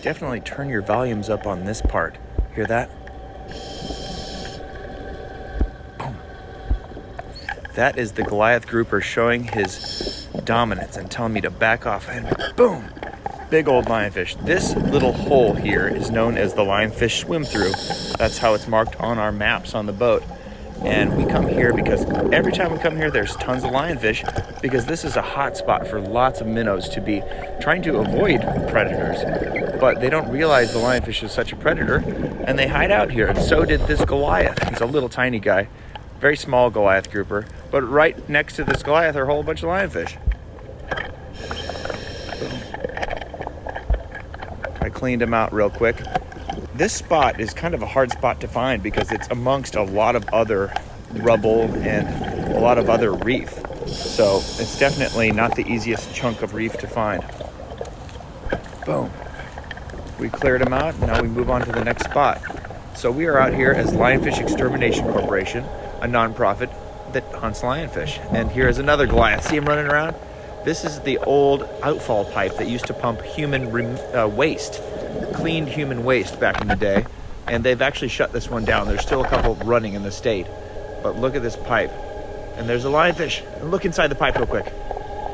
definitely turn your volumes up on this part. Hear that? Boom. That is the Goliath grouper showing his dominance and telling me to back off, and boom! Big old lionfish. This little hole here is known as the lionfish swim through. That's how it's marked on our maps on the boat. And we come here because every time we come here, there's tons of lionfish, because this is a hot spot for lots of minnows to be trying to avoid predators. But they don't realize the lionfish is such a predator, and they hide out here. And so did this Goliath. He's a little tiny guy, very small Goliath grouper. But right next to this Goliath are a whole bunch of lionfish. I cleaned him out real quick. This spot is kind of a hard spot to find because it's amongst a lot of other rubble and a lot of other reef. So it's definitely not the easiest chunk of reef to find. Boom. We cleared them out, and now we move on to the next spot. So we are out here as Lionfish Extermination Corporation, a nonprofit that hunts lionfish. And here is another Goliath. See him running around? This is the old outfall pipe that used to pump human waste, cleaned human waste back in the day. And they've actually shut this one down. There's still a couple running in the state. But look at this pipe. And there's a lionfish. And look inside the pipe real quick.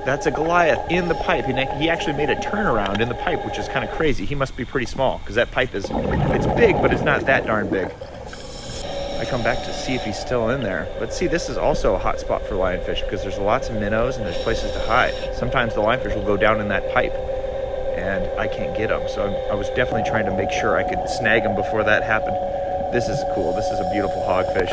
That's a Goliath in the pipe. He actually made a turnaround in the pipe, which is kind of crazy. He must be pretty small, because that pipe it's big, but it's not that darn big. I come back to see if he's still in there. But see, this is also a hot spot for lionfish, because there's lots of minnows and there's places to hide. Sometimes the lionfish will go down in that pipe, and I can't get them. So I was definitely trying to make sure I could snag them before that happened. This is cool. This is a beautiful hogfish.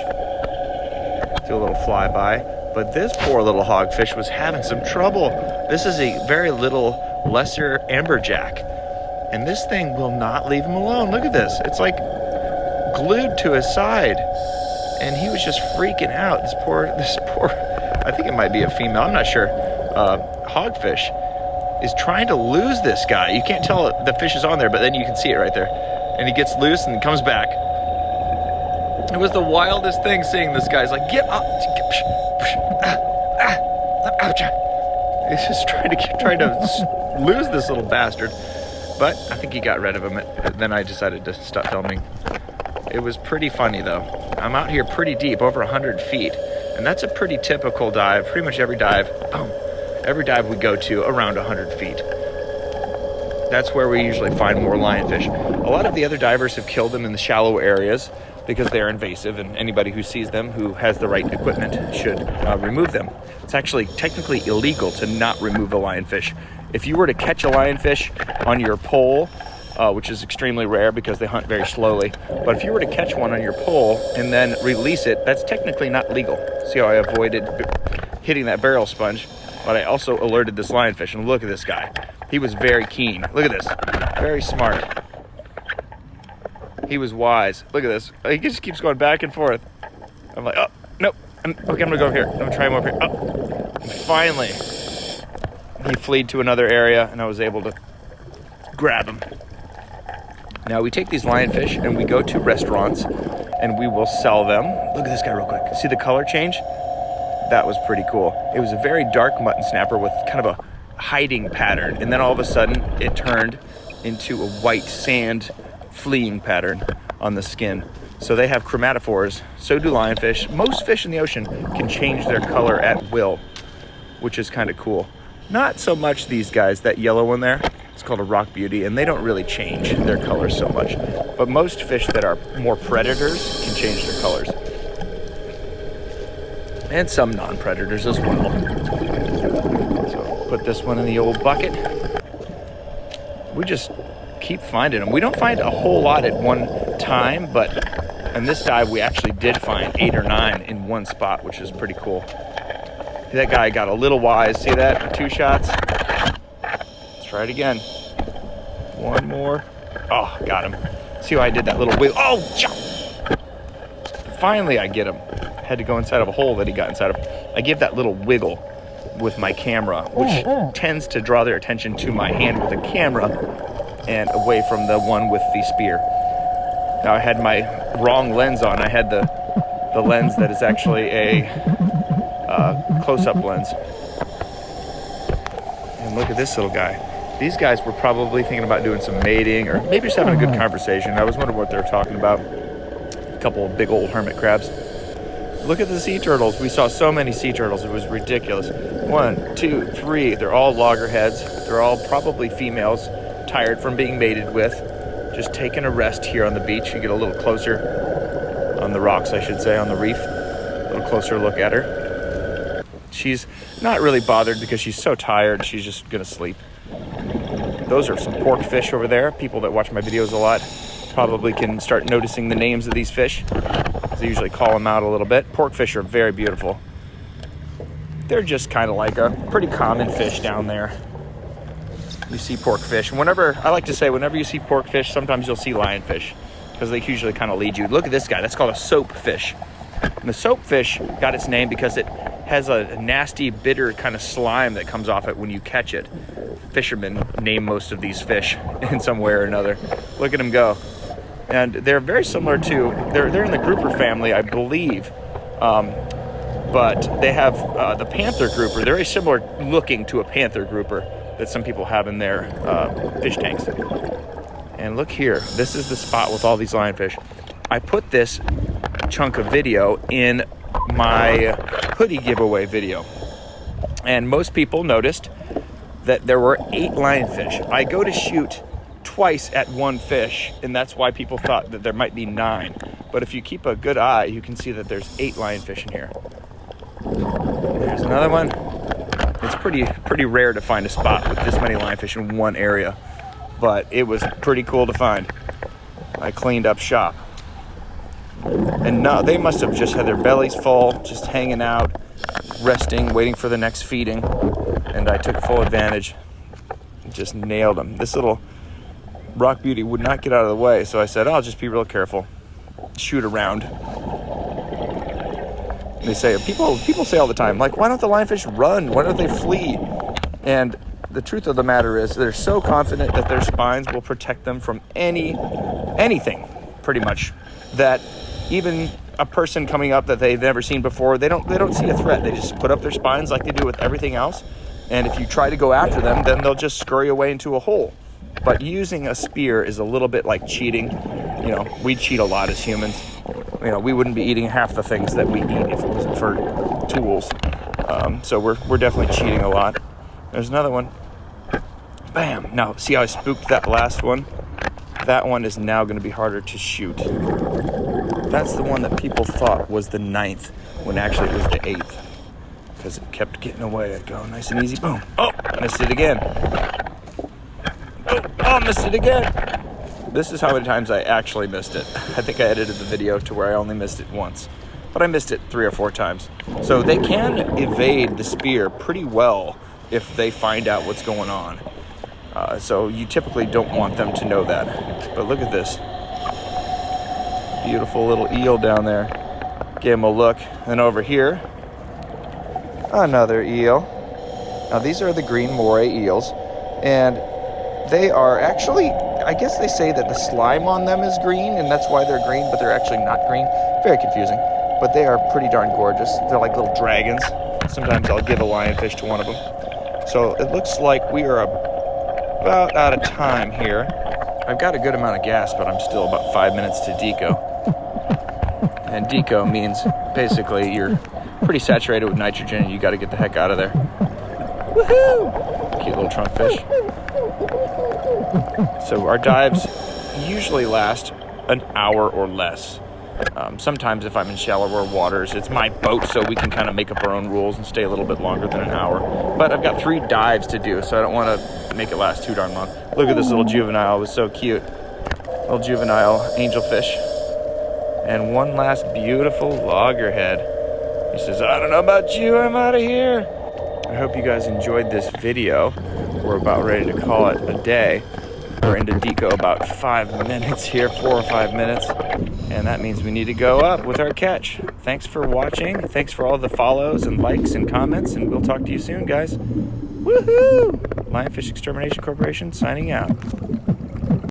Do a little flyby. But this poor little hogfish was having some trouble. This is a very little lesser amberjack. And this thing will not leave him alone. Look at this. It's like glued to his side. And he was just freaking out. This poor, I think it might be a female, I'm not sure. Hogfish is trying to lose this guy. You can't tell the fish is on there, but then you can see it right there. And he gets loose and comes back. It was the wildest thing seeing this guy. He's like, get up. He's just trying to lose this little bastard. But I think he got rid of him. Then I decided to stop filming. It was pretty funny though. I'm out here pretty deep, over 100 feet. And that's a pretty typical dive. Pretty much every dive we go to around 100 feet. That's where we usually find more lionfish. A lot of the other divers have killed them in the shallow areas because they're invasive, and anybody who sees them who has the right equipment should remove them. It's actually technically illegal to not remove a lionfish. If you were to catch a lionfish on your pole, which is extremely rare because they hunt very slowly, but if you were to catch one on your pole and then release it, that's technically not legal. See how I avoided hitting that barrel sponge, but I also alerted this lionfish, and look at this guy. He was very keen. Look at this. Very smart. He was wise. Look at this. He just keeps going back and forth. I'm like, oh, nope. Okay, I'm gonna go over here. I'm gonna try him over here. Oh. And finally, he fled to another area, and I was able to grab him. Now we take these lionfish and we go to restaurants and we will sell them. Look at this guy real quick. See the color change? That was pretty cool. It was a very dark mutton snapper with kind of a hiding pattern, and then all of a sudden it turned into a white sand fleeing pattern on the skin. So they have chromatophores. So do lionfish. Most fish in the ocean can change their color at will, which is kind of cool. Not so much these guys. That yellow one there, it's called a rock beauty, and they don't really change their color so much. But most fish that are more predators can change their colors. And some non-predators as well. So put this one in the old bucket. We just keep finding them. We don't find a whole lot at one time, but in this dive we actually did find 8 or 9 in one spot, which is pretty cool. That guy got a little wise. See that? 2 shots. Let's try it again. One more. Oh, got him. See how I did that little wiggle? Oh, finally I get him. Had to go inside of a hole that he got inside of. I give that little wiggle with my camera, which tends to draw their attention to my hand with a camera and away from the one with the spear. Now I had my wrong lens on. I had the lens that is actually a close-up lens. And look at this little guy. These guys were probably thinking about doing some mating or maybe just having a good conversation. I was wondering what they were talking about. A couple of big old hermit crabs. Look at the sea turtles. We saw so many sea turtles. It was ridiculous. 1, 2, 3. They're all loggerheads. They're all probably females, tired from being mated with. Just taking a rest here on the beach. You get a little closer on the rocks, I should say, on the reef. A little closer look at her. She's not really bothered because she's so tired. She's just going to sleep. Those are some pork fish over there. People that watch my videos a lot probably can start noticing the names of these fish. They usually call them out a little bit. Pork fish are very beautiful. They're just kind of like a pretty common fish down there. You see pork fish. I like to say, whenever you see pork fish, sometimes you'll see lionfish, because they usually kind of lead you. Look at this guy. That's called a soap fish. And the soap fish got its name because it has a nasty, bitter kind of slime that comes off it when you catch it. Fishermen name most of these fish in some way or another. Look at them go. And they're very similar to, they're in the grouper family, I believe. But they have the panther grouper. They're very similar looking to a panther grouper that some people have in their fish tanks. And look here, this is the spot with all these lionfish. I put this chunk of video in my hoodie giveaway video. And most people noticed that there were 8 lionfish. I go to shoot twice at one fish, and that's why people thought that there might be 9. But if you keep a good eye, you can see that there's 8 lionfish in here. There's another one. It's pretty rare to find a spot with this many lionfish in one area, but it was pretty cool to find. I cleaned up shop. And no, they must have just had their bellies full, just hanging out, resting, waiting for the next feeding. And I took full advantage. Just nailed them. This little rock beauty would not get out of the way, so I said, I'll just be real careful. Shoot around. They say, people say all the time, like, why don't the lionfish run? Why don't they flee? And the truth of the matter is they're so confident that their spines will protect them from anything, pretty much, that even a person coming up that they've never seen before, they don't see a threat. They just put up their spines like they do with everything else. And if you try to go after them, then they'll just scurry away into a hole. But using a spear is a little bit like cheating. You know, we cheat a lot as humans. You know, we wouldn't be eating half the things that we eat if it wasn't for tools. So we're definitely cheating a lot. There's another one. Bam! Now, see how I spooked that last one? That one is now going to be harder to shoot. That's the one that people thought was the 9th, when actually it was the 8th. Because it kept getting away. I'd go nice and easy. Boom! Oh! Missed it again. Oh, missed it again! This is how many times I actually missed it. I think I edited the video to where I only missed it once. But I missed it 3 or 4 times. So they can evade the spear pretty well if they find out what's going on. So you typically don't want them to know that. But look at this. Beautiful little eel down there. Give him a look. And over here, another eel. Now these are the green moray eels. And they are actually, I guess they say that the slime on them is green, and that's why they're green, but they're actually not green. Very confusing. But they are pretty darn gorgeous. They're like little dragons. Sometimes I'll give a lionfish to one of them. So it looks like we are about out of time here. I've got a good amount of gas, but I'm still about 5 minutes to deco. And deco means basically you're pretty saturated with nitrogen and you got to get the heck out of there. Woohoo! Cute little trunk fish. So our dives usually last an hour or less. Sometimes if I'm in shallower waters, it's my boat, so we can kind of make up our own rules and stay a little bit longer than an hour. But I've got 3 dives to do, so I don't want to make it last too darn long. Look at this little juvenile. It was so cute. Little juvenile angelfish. And one last beautiful loggerhead. He says, I don't know about you, I'm out of here. I hope you guys enjoyed this video. We're about ready to call it a day. We're into deco about 5 minutes here, 4 or 5 minutes. And that means we need to go up with our catch. Thanks for watching. Thanks for all the follows and likes and comments. And we'll talk to you soon, guys. Woohoo! Lionfish Extermination Corporation signing out.